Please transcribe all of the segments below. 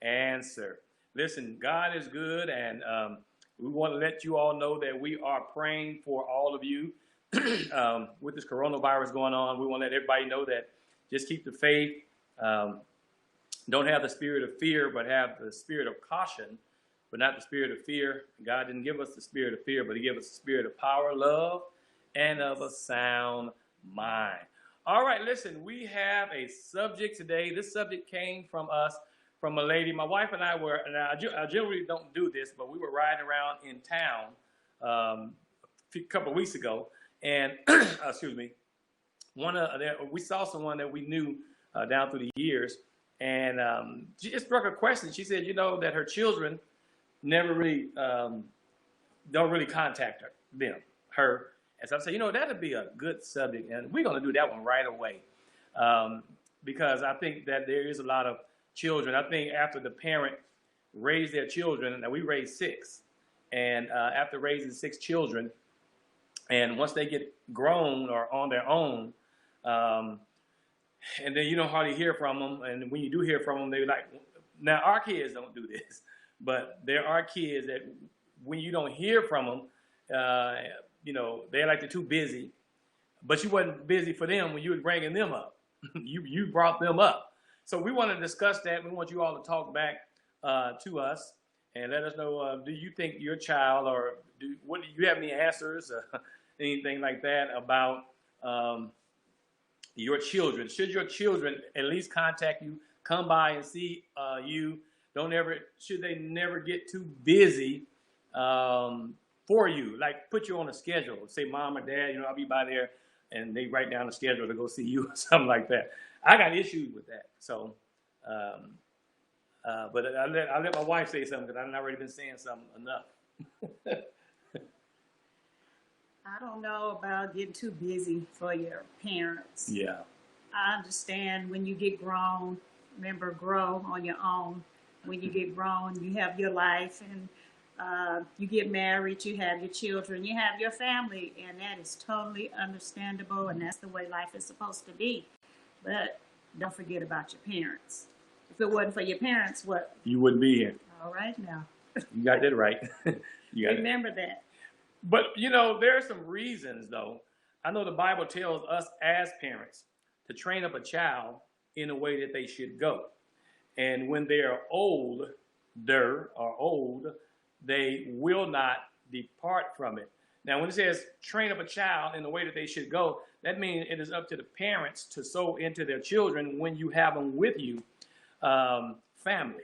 answer. Listen, God is good, and we want to let you all know that we are praying for all of you. With this coronavirus going on, we want to let everybody know that just keep the faith. Um, don't have the spirit of fear, but have the spirit of caution, but not the spirit of fear. God didn't give us the spirit of fear, but He gave us the spirit of power, love, and of a sound mind. All right, listen, we have a subject today. This subject came from us, from a lady. My wife and I were, and I generally don't do this, but we were riding around in town a couple of weeks ago, and excuse me, we saw someone that we knew down through the years, and she just struck a question. She said, that her children never really don't really contact her. And so I said, that'd be a good subject, and we're going to do that one right away, because I think that there is a lot of children. I think after the parent raised their children, now we raised 6, and after raising 6 children, and once they get grown or on their own, and then you don't hardly hear from them, and when you do hear from them, they're like, now our kids don't do this, but there are kids that when you don't hear from them, they're like they're too busy, but you wasn't busy for them when you were bringing them up. you brought them up. So we want to discuss that. We want you all to talk back to us and let us know, do you think your child, or do you have any answers, anything like that about your children? Should your children at least contact you, come by and see you? Should they never get too busy for you? Like put you on a schedule. Say, Mom or Dad, I'll be by there, and they write down a schedule to go see you or something like that. I got issues with that. So, but I'll let my wife say something, because I've already been saying something enough. I don't know about getting too busy for your parents. Yeah. I understand when you get grown, remember, grow on your own. When you get grown, you have your life, and you get married, you have your children, you have your family, and that is totally understandable, and that's the way life is supposed to be. But don't forget about your parents. If it wasn't for your parents, what? You wouldn't be here. All right now. You got that right. Remember that. But, there are some reasons, though. I know the Bible tells us as parents to train up a child in the way that they should go. And when they are old, they will not depart from it. Now, when it says train up a child in the way that they should go, that means it is up to the parents to sow into their children when you have them with you. Family,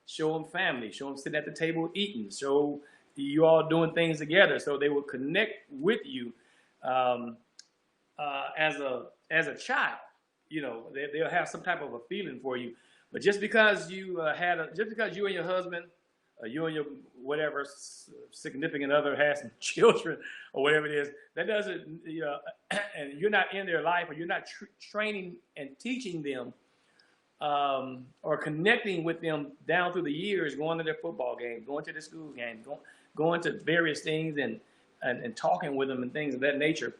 show them family, show them sitting at the table eating, show you all doing things together, so they will connect with you as a child. They'll have some type of a feeling for you. But just because you and your husband, you and your whatever significant other has some children or whatever it is, that doesn't, and you're not in their life, or you're not training and teaching them or connecting with them down through the years, going to their football games, going to their school games, going to various things and talking with them and things of that nature.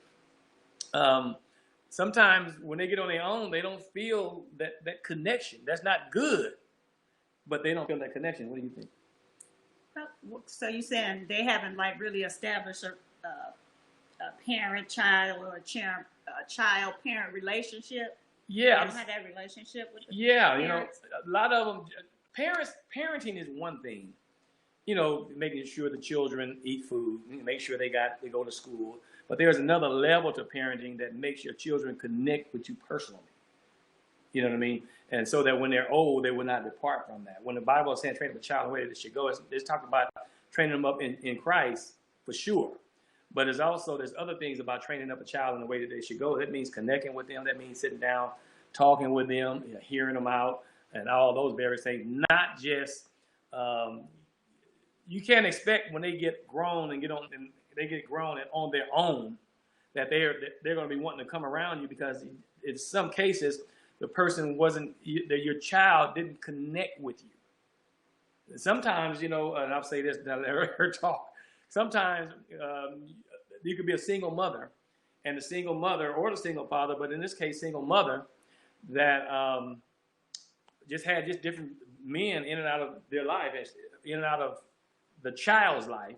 Sometimes when they get on their own, they don't feel that connection. That's not good, but they don't feel that connection. What do you think? So you're saying they haven't really established a parent-child or a child-parent relationship? Yeah. They don't have that relationship with the parents? A lot of them, parenting is one thing. Making sure the children eat food, make sure they go to school. But there's another level to parenting that makes your children connect with you personally. You know what I mean? And so that when they're old, they will not depart from that. When the Bible is saying train up a child the way they should go, it's talking about training them up in Christ for sure. But there's other things about training up a child in the way that they should go. That means connecting with them. That means sitting down, talking with them, hearing them out, and all those various things. Not just you can't expect when they get grown and on their own that they're going to be wanting to come around you, because in some cases the person your child didn't connect with you. Sometimes, and I'll say this, and I'll let her talk. Sometimes you could be a single mother, and the single mother or the single father, but in this case, single mother, that just had different men in and out of their life, in and out of the child's life,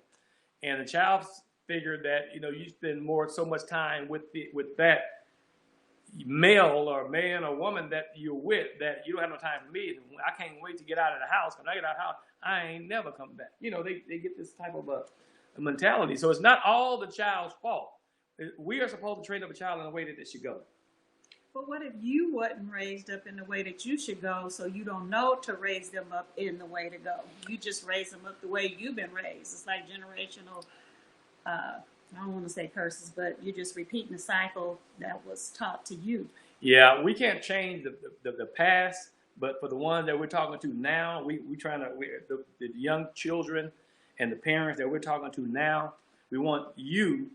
and the child figured that you spend so much time with that male or man or woman that you're with that you don't have no time for me. I can't wait to get out of the house. When I get out of the house, I ain't never come back. They get this type of a mentality. So it's not all the child's fault. We are supposed to train up a child in the way that they should go. But what if you wasn't raised up in the way that you should go, so you don't know to raise them up in the way to go? You just raise them up the way you've been raised. It's like generational, I don't want to say curses, but you're just repeating the cycle that was taught to you. Yeah, we can't change the past, but for the ones that we're talking to now, we trying to, the young children and the parents that we're talking to now, we want you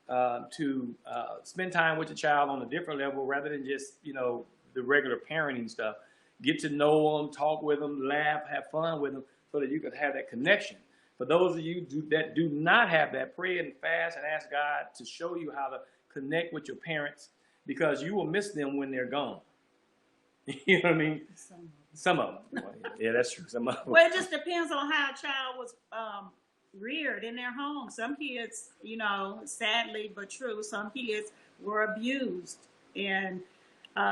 to spend time with the child on a different level rather than just, the regular parenting stuff. Get to know them, talk with them, laugh, have fun with them so that you can have that connection. For those of you that do not have that, pray and fast and ask God to show you how to connect with your parents because you will miss them when they're gone. You know what I mean? Some of them. Yeah, that's true. Some of them. Well, it just depends on how a child was reared in their home. Some kids, sadly but true, some kids were abused, and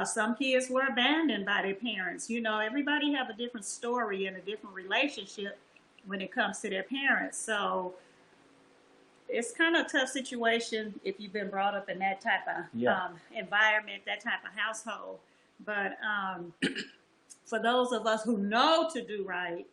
some kids were abandoned by their parents. Everybody have a different story and a different relationship when it comes to their parents. So it's kind of a tough situation if you've been brought up in that type of environment, that type of household. But for those of us who know to do right,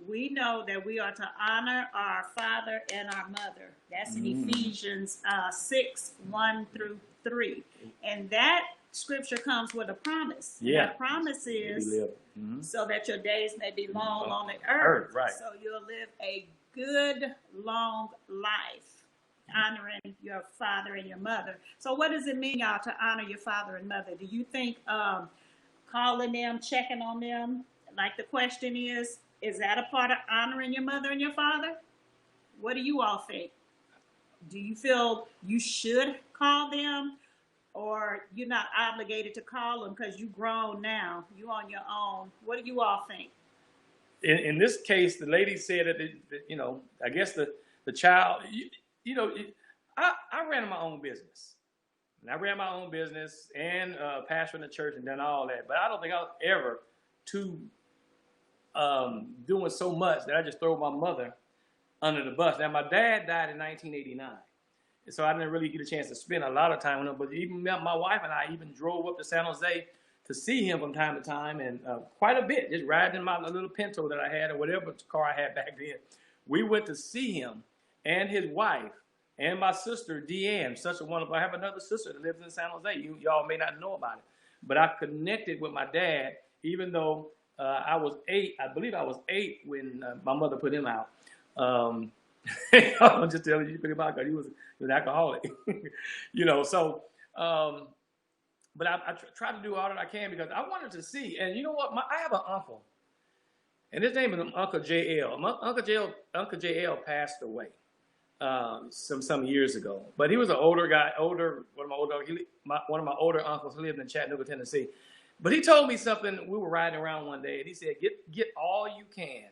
we know that we are to honor our father and our mother. That's in Ephesians 6:1-3. And that scripture comes with a promise. Yeah. That promise is so that your days may be long on the earth. Right. So you'll live a good, long life, honoring your father and your mother. So what does it mean, y'all, to honor your father and mother? Do you think calling them, checking on them, like the question is that a part of honoring your mother and your father? What do you all think? Do you feel you should call them, or you're not obligated to call them because you're grown now, you on your own? What do you all think? In this case, the lady said that, I guess the child, I ran my own business. And I ran my own business and pastored in the church and done all that. But I don't think I was ever doing so much that I just throw my mother under the bus. Now, my dad died in 1989. And so I didn't really get a chance to spend a lot of time with him. But even my wife and I even drove up to San Jose to see him from time to time, and quite a bit, just riding in my little Pinto that I had or whatever car I had back then. We went to see him and his wife and my sister, Deanne, such a wonderful. I have another sister that lives in San Jose. Y'all may not know about it. But I connected with my dad, even though I was 8. I believe I was 8 when my mother put him out. I'm just telling you, put him out because he was an alcoholic. So... but I try to do all that I can because I wanted to see. And you know what? I have an uncle, and his name is Uncle J.L. Uncle J.L. passed away some years ago. But he was an older guy, one of my older uncles who lived in Chattanooga, Tennessee. But he told me something. We were riding around one day, and he said, "Get all you can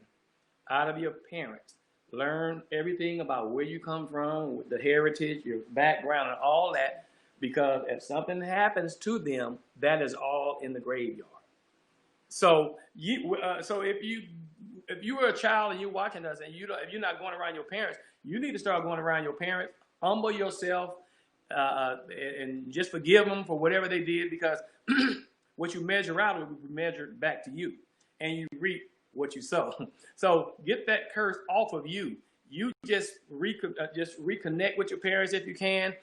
out of your parents. Learn everything about where you come from, the heritage, your background, and all that." Because if something happens to them, that is all in the graveyard. So if you were a child and you're watching us and if you're not going around your parents, you need to start going around your parents. Humble yourself and just forgive them for whatever they did, because what you measure out will be measured back to you, and you reap what you sow. So get that curse off of you. You just reconnect with your parents if you can.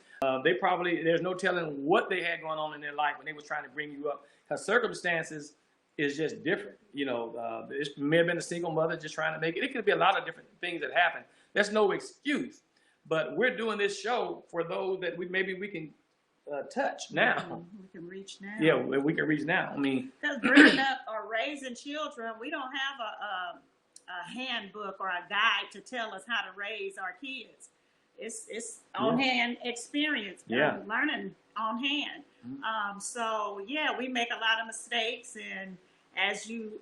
There's no telling what they had going on in their life when they was trying to bring you up, because circumstances is just different. It may have been a single mother just trying to make it. It could be a lot of different things that happen. There's no excuse, but we're doing this show for those that we can touch now. We can reach now. Yeah, we can reach now. I mean, because bringing up or raising children, we don't have a handbook or a guide to tell us how to raise our kids. It's on hand experience, learning on hand. So we make a lot of mistakes, and as you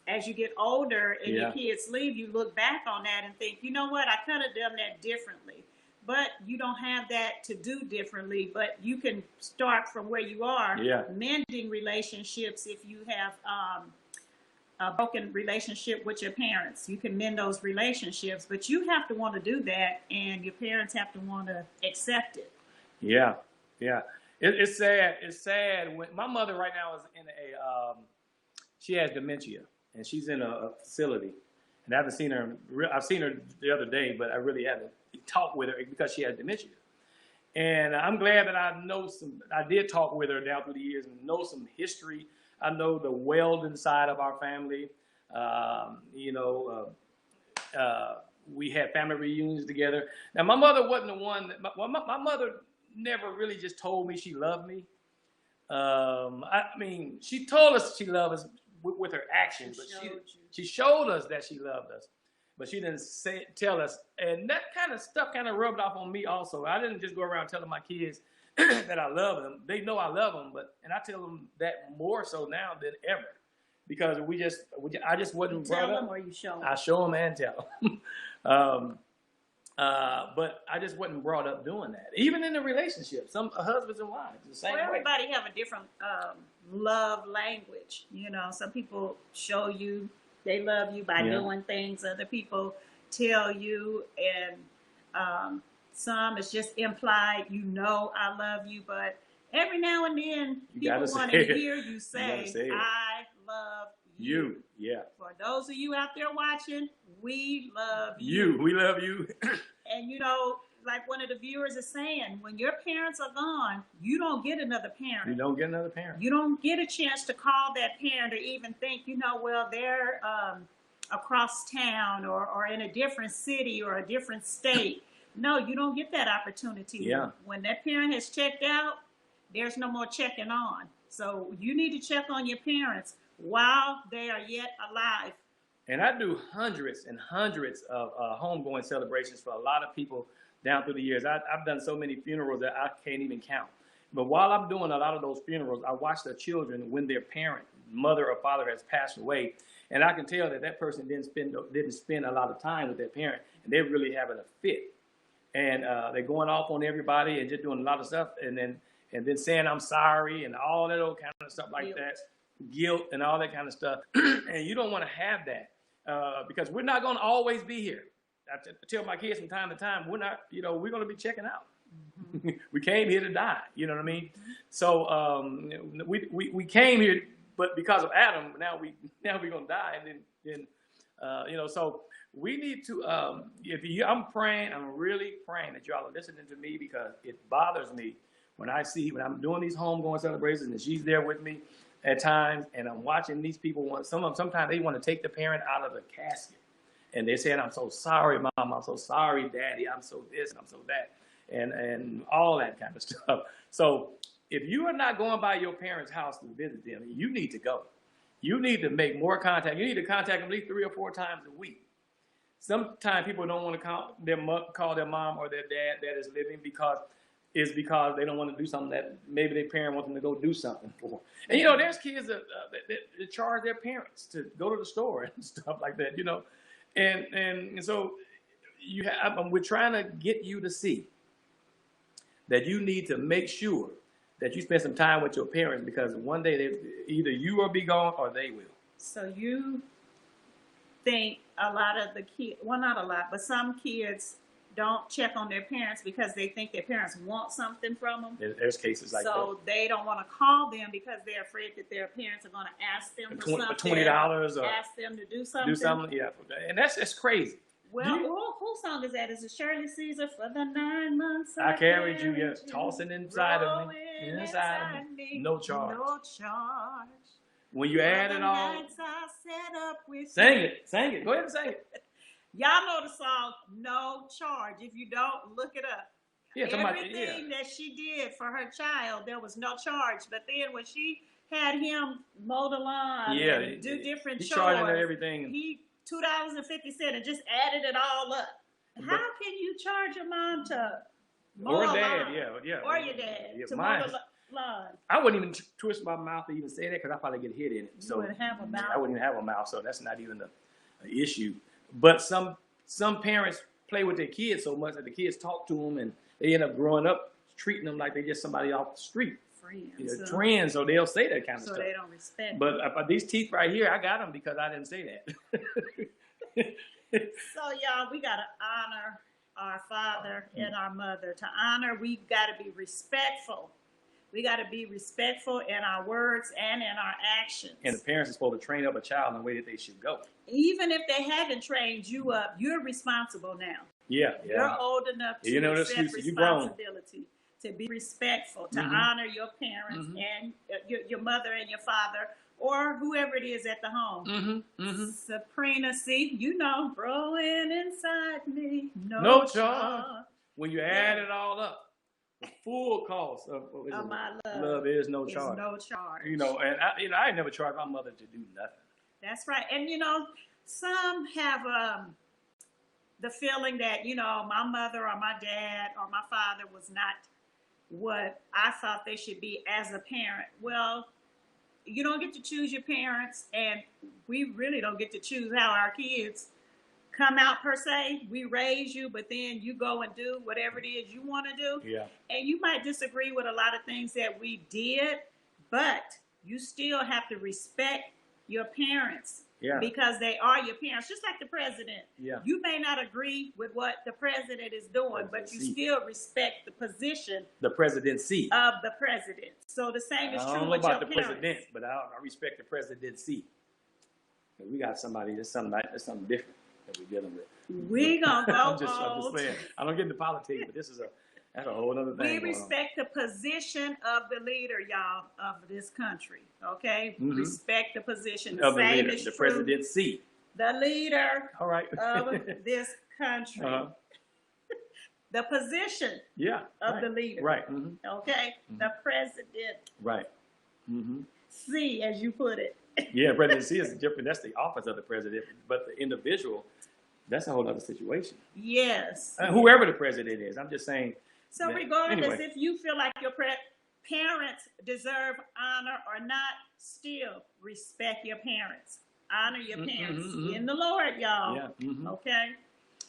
as you get older and Yeah. your kids leave, you look back on that and think, you know what, I could have done that differently. But you don't have that to do differently. But you can start from where you are, Yeah. mending relationships. If you have a broken relationship with your parents, you can mend those relationships. But you have to want to do that, and your parents have to want to accept it. Yeah, yeah. It's sad. It's sad when my mother right now is in she has dementia, and she's in a facility, and I haven't seen her. I've seen her the other day, but I really haven't talked with her because she has dementia. And I'm glad that I did talk with her down through the years and know some history. I know the Weldon side of our family. We had family reunions together. Now, my mother wasn't the one my mother never really just told me she loved me. I mean, she told us she loved us with her actions, but she showed us that she loved us, but she didn't tell us. And that kind of stuff kind of rubbed off on me also. I didn't just go around telling my kids that I love them. They know I love them, and I tell them that more so now than ever, because I just wasn't brought up. Tell them or you show them? I show them and tell them. But I just wasn't brought up doing that. Even in a relationship, some husbands and wives, the same way. Everybody have a different love language. You know, some people show you they love you by doing things. Other people tell you, and some it's just implied. You know, I love you, but every now and then people want to hear you say, "I love you." Yeah. For those of you out there watching, we love you. We love you. And you know, like one of the viewers is saying, when your parents are gone, you don't get another parent. You don't get another parent. You don't get a chance to call that parent or even think, you know, well, they're across town or in a different city or a different state. No, you don't get that opportunity. Yeah. When that parent has checked out, there's no more checking on. So you need to check on your parents while they are yet alive. And I do hundreds and hundreds of homegoing celebrations for a lot of people down through the years. I've done so many funerals that I can't even count. But while I'm doing a lot of those funerals, I watch the children when their parent, mother or father, has passed away. And I can tell that person didn't spend a lot of time with their parent, and they're really having a fit. And they're going off on everybody and just doing a lot of stuff, and then saying I'm sorry and all that old kind of stuff like that. Guilt and all that kind of stuff. And you don't want to have that because we're not going to always be here. I tell my kids from time to time, we're not, we're going to be checking out. Mm-hmm. We came here to die. You know what I mean? So we came here, but because of Adam, now we're going to die. And then so we need to, I'm praying, I'm really praying that y'all are listening to me, because it bothers me when I'm doing these homegoing celebrations and she's there with me at times, and I'm watching these people sometimes they want to take the parent out of the casket, and they're saying, I'm so sorry, Mom, I'm so sorry, Daddy, I'm so this, I'm so that, and all that kind of stuff. So if you are not going by your parents' house to visit them, you need to go. You need to make more contact. You need to contact them at least 3 or 4 times a week. Sometimes people don't want to call their mom or their dad that is living because they don't want to do something that maybe their parent wants them to go do something for. And, there's kids that charge their parents to go to the store and stuff like that, And so we're trying to get you to see that you need to make sure that you spend some time with your parents, because one day either you will be gone or they will. So you think a lot of the kids, well, not a lot, but some kids don't check on their parents because they think their parents want something from them. There's cases like that. So they don't want to call them because they're afraid that their parents are going to ask them for something. $20 or ask them to do something. Yeah. And that's crazy. Well, whose song is that? Is it Shirley Caesar? For the 9 months I carried you, tossing inside of me. Inside of me. No charge. No charge. When you add it all. Sing it. Go ahead and sing it. Y'all know the song No Charge. If you don't, look it up. Yeah, everything that she did for her child, there was no charge. But then when she had him mow the lawn and do different chores, charging her everything. He $2.50 and just added it all up. How can you charge your mom to mow or a dad? lawn? Yeah. Or your dad to mow the lawn? Lord. I wouldn't even twist my mouth to even say that because I probably get hit in it. You wouldn't have a mouth. I wouldn't even have a mouth, so that's not even an issue. But some parents play with their kids so much that the kids talk to them and they end up growing up treating them like they're just somebody off the street. Friends. Friends, so they'll say that kind of so stuff. they don't respect. But these teeth right here, I got them because I didn't say that. So y'all, we gotta honor our father and our mother. To honor, we gotta be respectful. We gotta be respectful in our words and in our actions. And the parents are supposed to train up a child in the way that they should go. Even if they haven't trained you up, you're responsible now. Yeah. You're old enough to accept responsibility, to be respectful, to honor your parents and your mother and your father, or whoever it is at the home. Sabrina, see, growing inside me, no charge. When you add it all up, the full cost of my love is no charge. No charge. And I never charged my mother to do nothing. That's right. And some have the feeling that my mother or my dad or my father was not what I thought they should be as a parent. Well, you don't get to choose your parents, and we really don't get to choose how our kids come out per se. We raise you, but then you go and do whatever it is you want to do. Yeah. And you might disagree with a lot of things that we did, but you still have to respect your parents. Yeah. Because they are your parents, just like the president. Yeah. You may not agree with what the president is doing, but you still respect the position, the presidency of the president. So the same is true with your parents. I don't know about the president, but I respect the presidency. We got somebody that's something different that we're dealing with. We gonna go I'm just saying. I don't get into politics, but that's a whole other thing. We respect the position of the leader, y'all, of this country. Okay, respect the position. The same leader, is the true. presidency. The leader, all right, of this country. The position, of the leader. Right. Okay, the president. Right. C, as you put it. Yeah, presidency is different. That's the office of the president, but the individual, that's a whole other situation. Yes. Whoever the president is, I'm just saying. So regardless if you feel like your parents deserve honor or not, still respect your parents. Honor your parents in the Lord, y'all. Yeah. Okay?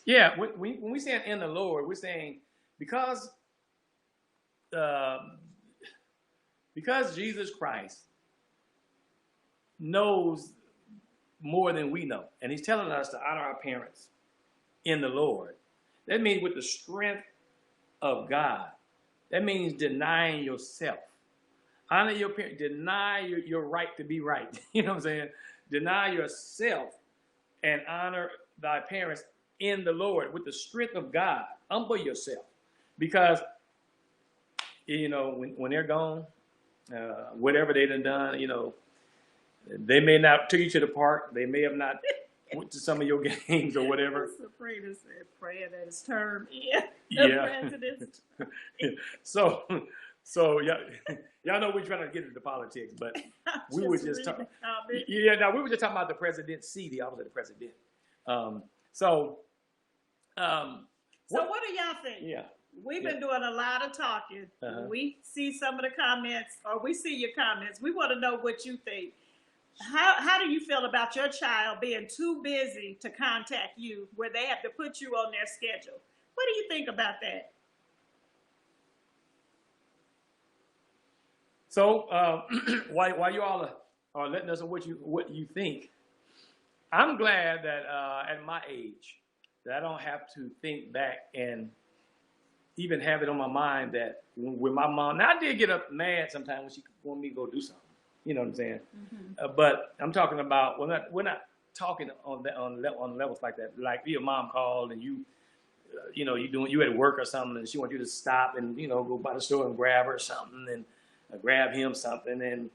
Yeah, when we say in the Lord, we're saying because Jesus Christ knows more than we know, and he's telling us to honor our parents in the Lord. That means with the strength of God. That means denying yourself. Honor your parents. Deny your right to be right. You know what I'm saying? Deny yourself and honor thy parents in the Lord with the strength of God. Humble yourself. Because, when they're gone, whatever they done, they may not took you to the park. They may have not went to some of your games or whatever. Sabrina said, praying that his term president. So y'all know we're trying to get into politics, but we were just talking. We were just talking about the presidency, the office of the president. So what do y'all think? Yeah. We've been doing a lot of talking. We see some of the comments, or we see your comments. We want to know what you think. How do you feel about your child being too busy to contact you, where they have to put you on their schedule? What do you think about that? So while you all are letting us know what you think, I'm glad that at my age that I don't have to think back and even have it on my mind that when my mom, now I did get up mad sometimes when she wanted me to go do something. You know what I'm saying? But I'm talking about we're not talking on levels like that. Like your mom called and you at work or something, and she wants you to stop and go by the store and grab her something and grab him something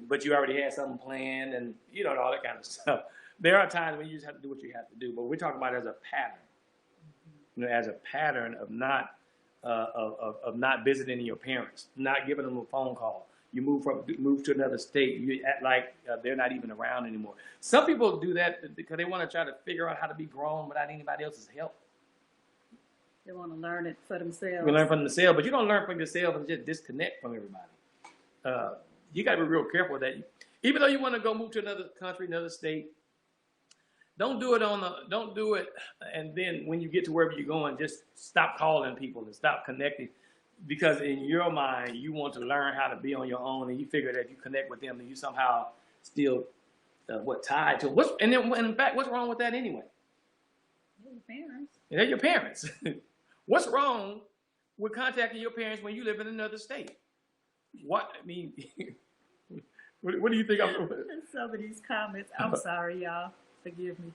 but you already had something planned and all that kind of stuff. There are times when you just have to do what you have to do, but we're talking about it as a pattern. As a pattern of not visiting your parents, not giving them a phone call. You move to another state. You act like they're not even around anymore. Some people do that because they want to try to figure out how to be grown without anybody else's help. They want to learn it for themselves. You learn from themselves, but you don't learn from yourself and just disconnect from everybody. You got to be real careful with that. Even though you want to go move to another country, another state, don't do it, and then when you get to wherever you're going, just stop calling people and stop connecting, because in your mind you want to learn how to be on your own, and you figure that if you connect with them, then you somehow still tied to them. And in fact, what's wrong with that anyway? Your parents. They're your parents. What's wrong with contacting your parents when you live in another state? What I mean, what do you think? Some of these comments. I'm sorry, y'all. Forgive me.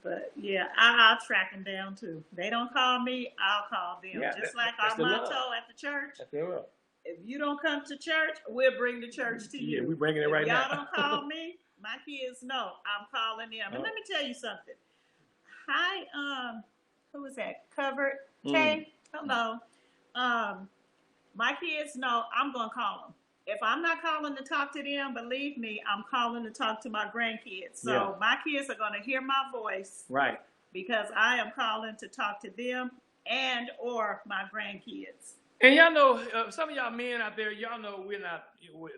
But yeah, I'll track them down too. They don't call me, I'll call them. Yeah, Just like our motto at the church. If you don't come to church, we'll bring the church to you. Yeah, we're bringing it right now. Y'all don't call me, my kids know I'm calling them. And let me tell you something. Hi, who is that? Covered Tay. Hello. My kids know I'm gonna call them. If I'm not calling to talk to them, believe me, I'm calling to talk to my grandkids. So my kids are going to hear my voice. Right. Because I am calling to talk to them and or my grandkids. And y'all know, some of y'all men out there, y'all know we're not,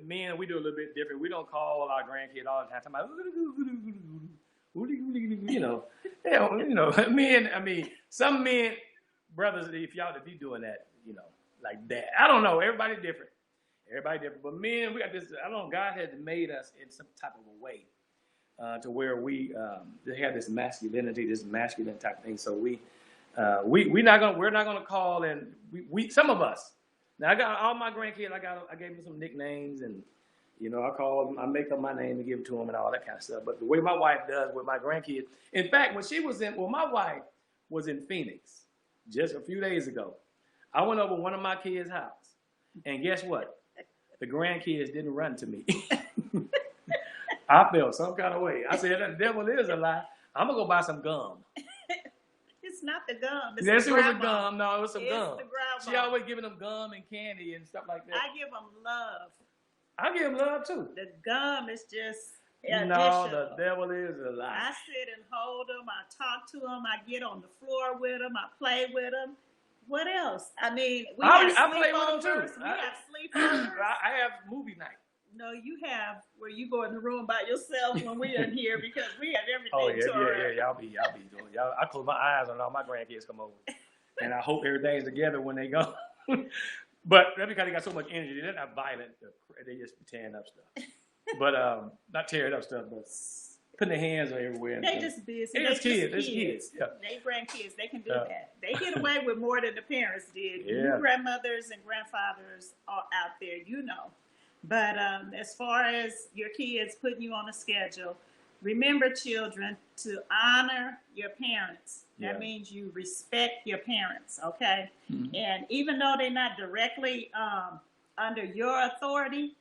men, we do a little bit different. We don't call our grandkids all the time. Men, I mean, some men, brothers, if y'all to be doing that, like that. I don't know. Everybody different. But men, we got this, I don't know, God has made us in some type of a way to where we have this masculinity, this masculine type thing. So we're not gonna call, and we some of us. Now I got all my grandkids. I gave them some nicknames, and I call them, I make up my name and give it to them and all that kind of stuff. But the way my wife does with my grandkids, in fact, my wife was in Phoenix just a few days ago. I went over one of my kids' house, and guess what? The grandkids didn't run to me. I felt some kind of way. I said, the devil is a lie. I'm going to go buy some gum. It's not the gum. Yes, it was a gum. No, it was some gum. The grandma. She always giving them gum and candy and stuff like that. I give them love. I give them love, too. The gum is just no, the devil is a lie. I sit and hold them. I talk to them. I get on the floor with them. I play with them. What else? I mean, I play with them too. We have sleepovers. I have movie night. No, you have where you go in the room by yourself when we're in here because we have everything. Oh yeah. Y'all be doing. Y'all, I close my eyes and all my grandkids come over, and I hope everything's together when they go. But that's because they got so much energy. They're not violent. They just be tearing up stuff. But not tearing up stuff, but putting their hands everywhere. They just busy. They just kids. Yeah. They grandkids. They can do that. They get away with more than the parents did. Yeah. You grandmothers and grandfathers are out there, But as far as your kids putting you on a schedule, remember, children, to honor your parents. That means you respect your parents, okay? Mm-hmm. And even though they're not directly under your authority,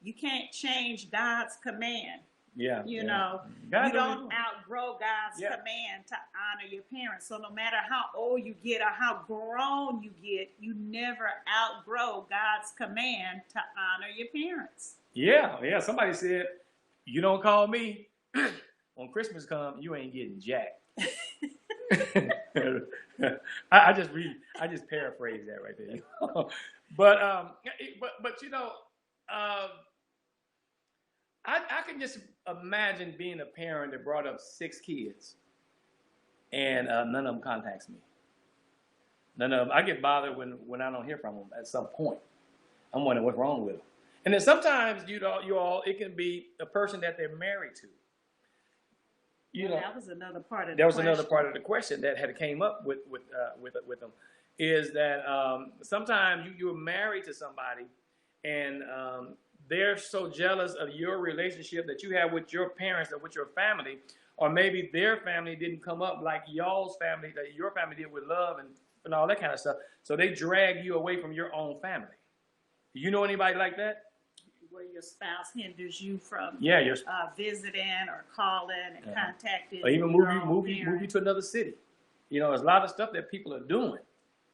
you can't change God's command. Yeah. You don't outgrow God's command to honor your parents. So no matter how old you get or how grown you get, you never outgrow God's command to honor your parents. Yeah. Somebody said, you don't call me when Christmas comes, you ain't getting jack. I just paraphrase that right there. But I can just imagine being a parent that brought up 6 kids, and none of them contacts me. None of them. I get bothered when I don't hear from them at some point. I'm wondering what's wrong with them. And then sometimes it can be a person that they're married to. That was another part of the question that had came up with them, is that sometimes you're married to somebody, and they're so jealous of your relationship that you have with your parents or with your family, or maybe their family didn't come up like y'all's family, that your family did with love and all that kind of stuff. So they drag you away from your own family. Do you know anybody like that? Where your spouse hinders you from visiting or calling and contacting. Or even move you to another city. There's a lot of stuff that people are doing,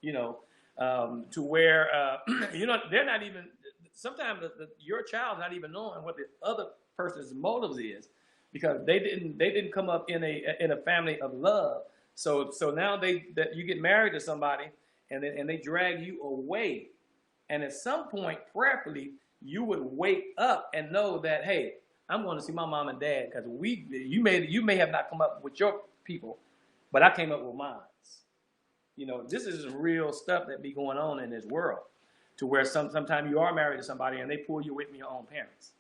to where, they're not even, sometimes your child's not even knowing what the other person's motives is, because they didn't come up in a family of love. So now that you get married to somebody and they drag you away. And at some point, prayerfully, you would wake up and know that, hey, I'm going to see my mom and dad because you may have not come up with your people, but I came up with mine. You know, this is real stuff that be going on in this world, to where sometimes you are married to somebody and they pull you away from your own parents.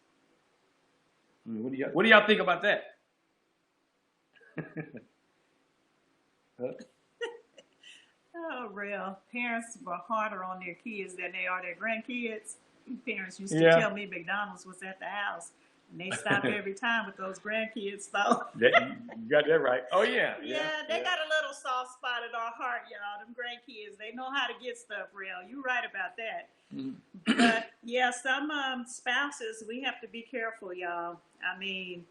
What do y'all think about that? Oh, real. Parents were harder on their kids than they are their grandkids. Parents used to tell me McDonald's was at the house. And they stop every time with those grandkids, though. You got that right. Oh, yeah. Yeah, they got a little soft spot in our heart, y'all. Them grandkids, they know how to get stuff real. You're right about that. Mm-hmm. But, yeah, some spouses, we have to be careful, y'all. I mean,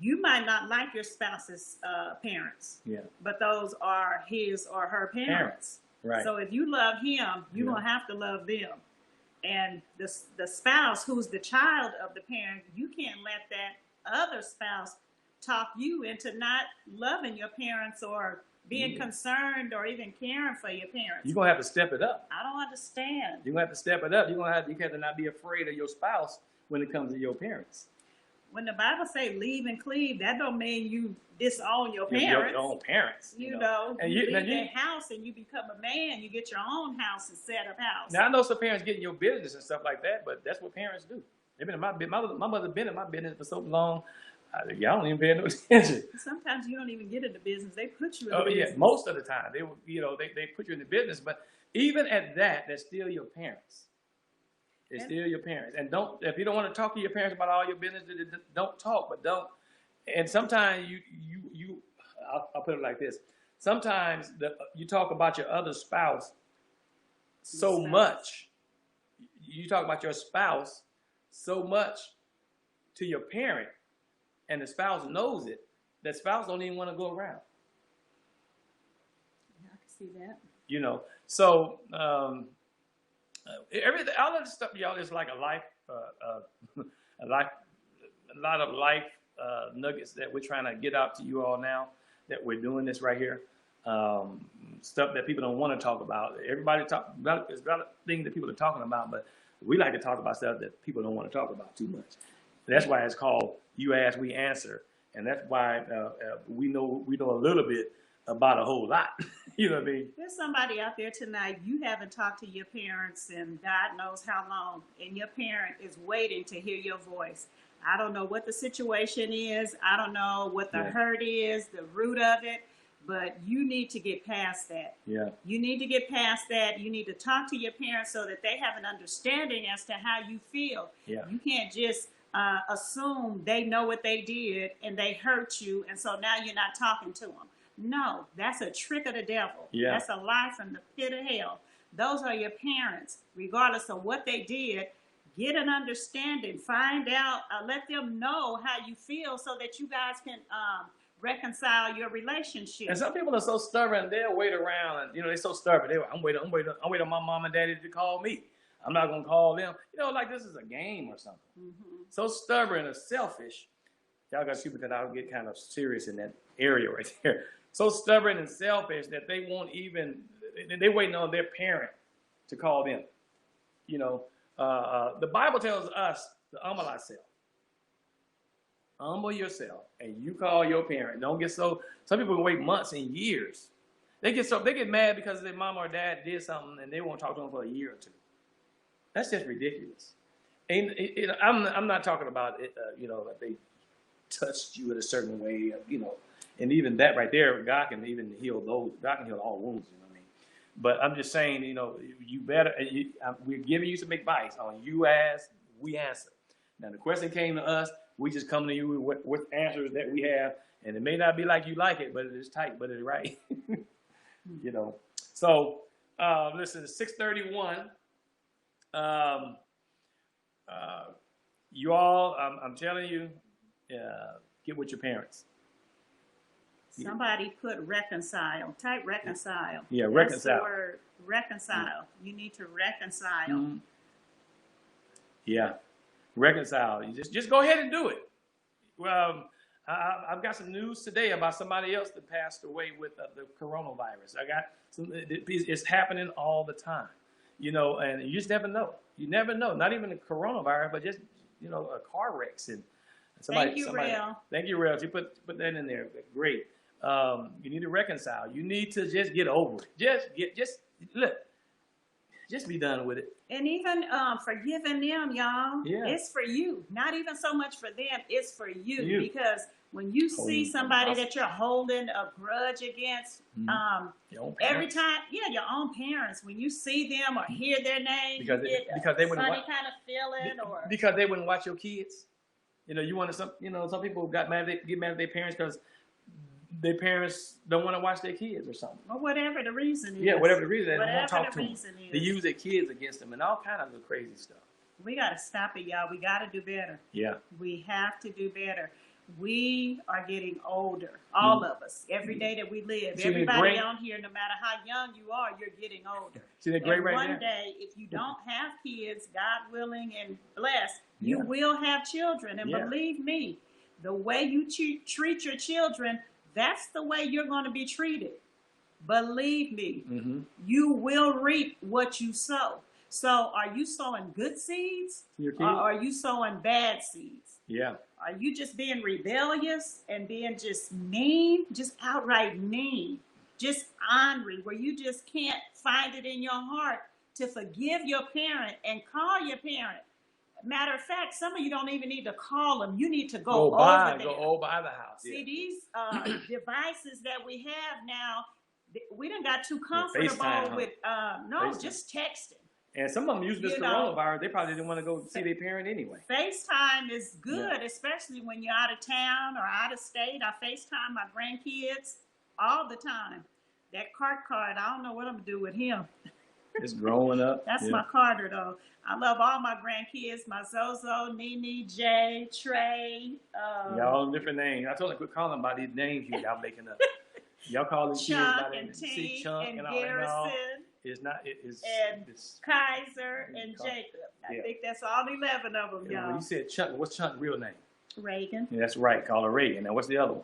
you might not like your spouse's parents. Yeah. But those are his or her parents. Right. So if you love him, you're going to have to love them. And the spouse who's the child of the parent, you can't let that other spouse talk you into not loving your parents or being concerned or even caring for your parents. You're going to have to step it up. I don't understand. You're going to have to step it up. You have to not be afraid of your spouse when it comes to your parents. When the Bible say leave and cleave, that don't mean you disown your parents. Your own parents. You know, and you leave that house and you become a man. You get your own house and set of house. Now, I know some parents get in your business and stuff like that, but that's what parents do. They've been in my mother been in my business for so long. Y'all don't even pay no attention. Sometimes you don't even get into business. They put you in the business. Yeah, most of the time. They put you in the business, but even at that, they're still your parents. They're still your parents. And if you don't want to talk to your parents about all your business, don't talk, but don't. And sometimes I'll put it like this. Sometimes you talk about your other spouse so much. You talk about your spouse so much to your parent, and the spouse knows it. That spouse don't even want to go around. Yeah, I can see that. You know, so everything, all of this stuff, y'all, is like a lot of life nuggets that we're trying to get out to you all now that we're doing this right here. Stuff that people don't want to talk about. Everybody talk about, there's a lot of things that people are talking about, but we like to talk about stuff that people don't want to talk about too much. That's why it's called You Ask, We Answer, and that's why we know a little bit about a whole lot. You know what I mean? There's somebody out there tonight, you haven't talked to your parents in God knows how long, and your parent is waiting to hear your voice. I don't know what the situation is. I don't know what the hurt is, the root of it, but you need to get past that. Yeah. You need to get past that. You need to talk to your parents so that they have an understanding as to how you feel. Yeah. You can't just assume they know what they did and they hurt you, and so now you're not talking to them. No, that's a trick of the devil. Yeah. That's a lie from the pit of hell. Those are your parents. Regardless of what they did, get an understanding. Find out. Let them know how you feel so that you guys can reconcile your relationship. And some people are so stubborn, they'll wait around. And, they're so stubborn. I'm waiting on my mom and daddy to call me. I'm not going to call them. Like this is a game or something. Mm-hmm. So stubborn and selfish. Y'all got to see because I'll get kind of serious in that area right there. So stubborn and selfish that they won't even, they're waiting on their parent to call them. The Bible tells us to humble ourselves. Humble yourself and you call your parent. Don't get some people can wait months and years. They get mad because their mom or dad did something and they won't talk to them for a year or two. That's just ridiculous. And I'm not talking about it, that they touched you in a certain way, and even that right there, God can even heal those. God can heal all wounds. You know what I mean? But I'm just saying, you better. We're giving you some advice on you ask, we answer. Now the question came to us. We just come to you with answers that we have, and it may not be like you like it, but it is tight, but it's right. So listen, 6:31. You all, I'm telling you, get with your parents. Somebody put reconcile. Type reconcile. Yeah, reconcile. That's the word, reconcile. You need to reconcile. Mm-hmm. Yeah, reconcile. You just go ahead and do it. Well, I I've got some news today about somebody else that passed away with the coronavirus. I got some. It's happening all the time, and you just never know. You never know. Not even the coronavirus, but just car wrecks and somebody. Thank you, Rail. Thank you, Rail. You put that in there. Great. You need to reconcile. You need to just get over it. Just be done with it. And even forgiving them, y'all, Yeah. it's for you. Not even so much for them, it's for you. Because when you see somebody that you're holding a grudge against, every time, your own parents, when you see them or hear their name, because they wouldn't funny kind of feeling, or because they wouldn't watch your kids. Some people get mad at their parents because their parents don't want to watch their kids or something. Or whatever the reason is. Yeah, whatever the reason. They won't talk to them. Is. They use their kids against them and all kind of crazy stuff. We got to stop it, y'all. We got to do better. Yeah. We have to do better. We are getting older, all of us, every day that we live. Everybody on here, no matter how young you are, you're getting older. See that great right one there? day, if you don't have kids, God willing and blessed, you will have children. And believe me, the way you treat your children, that's the way you're going to be treated. Believe me, you will reap what you sow. So are you sowing good seeds or are you sowing bad seeds? Yeah. Are you just being rebellious and being just mean, just outright mean, just ornery, where you just can't find it in your heart to forgive your parent and call your parent? Matter of fact, some of you don't even need to call them. You need to go over there. Go over by the house. See, these devices that we have now, we done got too comfortable with, just texting. And some of them use this coronavirus. They probably didn't want to go see their parent anyway. FaceTime is good, especially when you're out of town or out of state. I FaceTime my grandkids all the time. That card, I don't know what I'm going to do with him. It's growing up. That's my Carter, though. I love all my grandkids, my Zozo, Nene, Jay, Trey. Y'all different names. I told them quit calling them by these names y'all making up. Y'all call these kids by their names. See Chunk and Garrison. It's Kaiser and Jacob. I think that's all 11 of them, y'all. When you said Chunk, what's Chunk's real name? Reagan. Yeah, that's right. Call her Reagan. Now, what's the other one?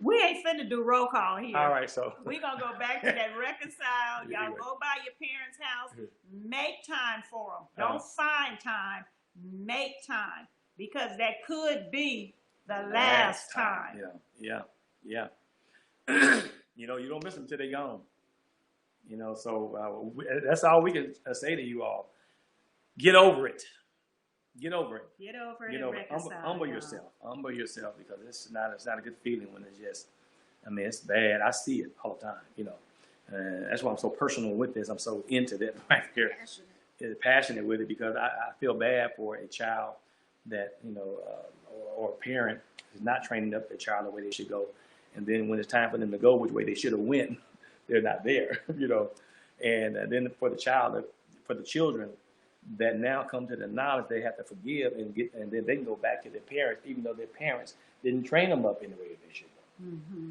We ain't finna do roll call here. All right, so. We're going to go back to that reconcile. Y'all go by your parents' house. Make time for them. Don't find time. Make time. Because that could be the last time. Yeah. You don't miss them till they're gone. So that's all we can say to you all. Get over it. Get over it. Get over it and reconcile. Humble yourself. Humble yourself, because it's not a good feeling when it's just, it's bad. I see it all the time, And that's why I'm so personal with this. I'm so into that right here. Passionate with it, because I feel bad for a child that, or a parent is not training up their child the way they should go. And then when it's time for them to go which way they should have went, they're not there, And then for the children that now come to the knowledge they have to forgive and then they can go back to their parents, even though their parents didn't train them up in the way they should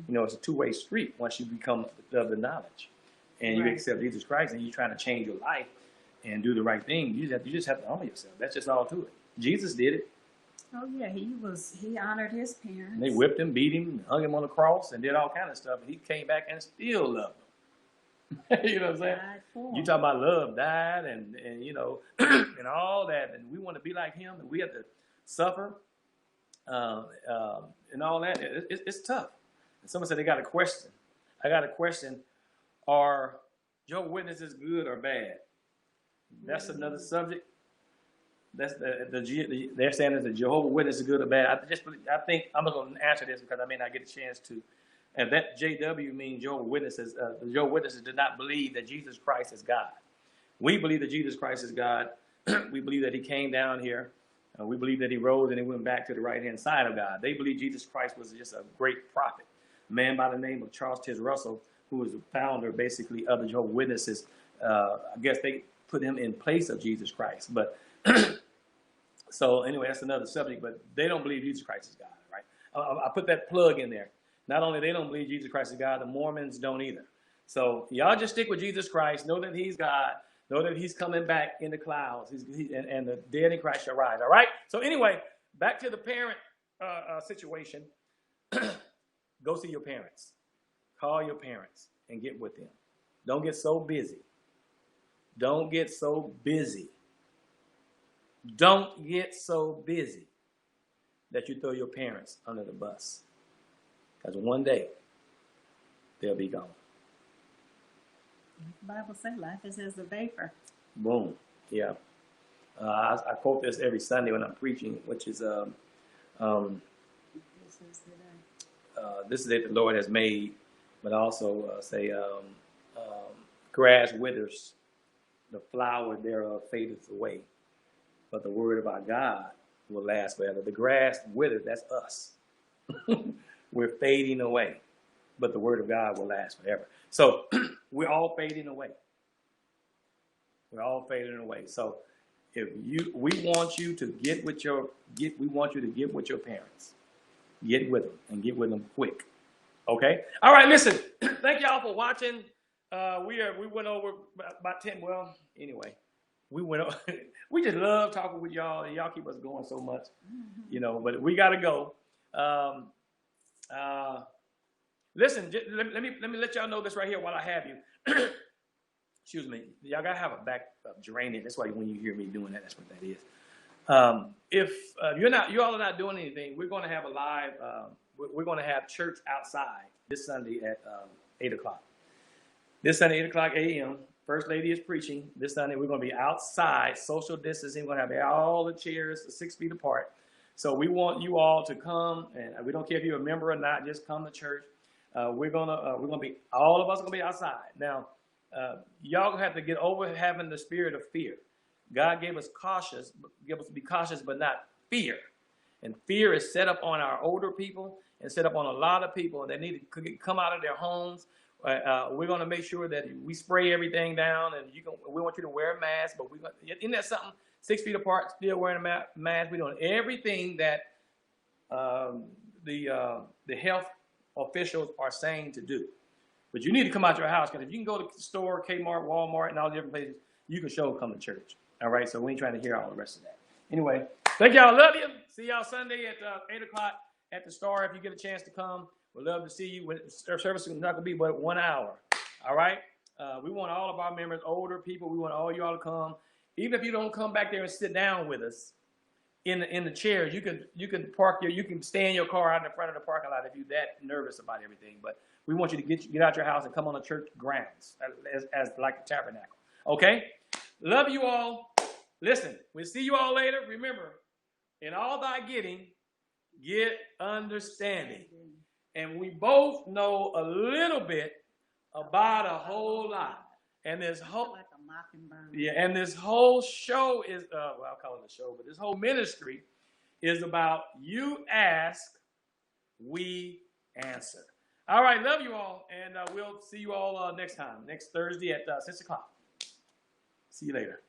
go. It's a two-way street once you become of the knowledge and you accept Jesus Christ and you're trying to change your life and do the right thing. You just have to humble yourself. That's just all to it. Jesus did it. Oh yeah, he honored his parents. And they whipped him, beat him, hung him on the cross, and did all kind of stuff. And he came back and still loved them. You know what I'm saying? You talking about love, died, and and all that, and we want to be like him, and we have to suffer, and all that. It's tough. And someone said they got a question. I got a question: are Jehovah's Witnesses good or bad? That's another subject. That's they're saying that the Jehovah's Witness is good or bad. I think I'm not going to answer this because I may not get a chance to. And that JW means Jehovah's Witnesses. The Jehovah's Witnesses did not believe that Jesus Christ is God. We believe that Jesus Christ is God. We believe that he came down here. We believe that he rose and he went back to the right-hand side of God. They believe Jesus Christ was just a great prophet. A man by the name of Charles Tiz Russell, who was the founder, basically, of the Jehovah's Witnesses. I guess they put him in place of Jesus Christ. But so anyway, that's another subject. But they don't believe Jesus Christ is God, right? I put that plug in there. Not only they don't believe Jesus Christ is God, the Mormons don't either. So y'all just stick with Jesus Christ. Know that he's God. Know that he's coming back in the clouds. And the dead in Christ shall rise. All right? So anyway, back to the parent situation. go see your parents. Call your parents and get with them. Don't get so busy. Don't get so busy. Don't get so busy that you throw your parents under the bus. Because one day, they'll be gone. The Bible says life is as a vapor. Boom. Yeah. I quote this every Sunday when I'm preaching, which is, this is it the Lord has made, but also say, grass withers, the flower thereof fadeth away, but the word of our God will last forever. The grass withers, that's us. We're fading away, but the word of God will last forever. So we're all fading away. We're all fading away. So we want you to get with your parents. Get with them and get with them quick. Okay? All right, listen. Thank y'all for watching. We went over about 10. Well, anyway, we went over. We just love talking with y'all, and y'all keep us going so much, but we got to go. Listen, let me let y'all know this right here while I have you. Excuse me. Y'all got to have a backup drainage. That's why when you hear me doing that, that's what that is. If you all are not doing anything, we're going to have a live, we're going to have church outside this Sunday at 8 o'clock. This Sunday, 8 o'clock a.m., First Lady is preaching. This Sunday, we're going to be outside, social distancing. We're going to have all the chairs 6 feet apart. So we want you all to come, and we don't care if you're a member or not, just come to church. We're gonna be, all of us are going to be outside. Now, y'all have to get over having the spirit of fear. God gave us to be cautious, but not fear. And fear is set up on our older people and set up on a lot of people. They need to come out of their homes. We're going to make sure that we spray everything down, and we want you to wear a mask. But isn't that something? 6 feet apart, still wearing a mask. We're doing everything that the health officials are saying to do. But you need to come out your house, because if you can go to the store, Kmart, Walmart, and all the different places, you can show come to church. All right, so we ain't trying to hear all the rest of that. Anyway, thank y'all. Love you. See y'all Sunday at 8 o'clock at the Star. If you get a chance to come, we'd love to see you. Service is not going to be but 1 hour. All right? We want all of our members, older people, we want all y'all to come. Even if you don't come back there and sit down with us in the chairs, you can stay in your car out in the front of the parking lot if you're that nervous about everything. But we want you to get out your house and come on the church grounds as like the tabernacle. Okay? Love you all. Listen, we'll see you all later. Remember, in all thy getting, get understanding. And we both know a little bit about a whole lot. And this whole, Like a mockingbird. yeah, and this whole show is, I'll call it a show, but this whole ministry is about you ask, we answer. All right, love you all, and we'll see you all next time, next Thursday at 6 o'clock. See you later.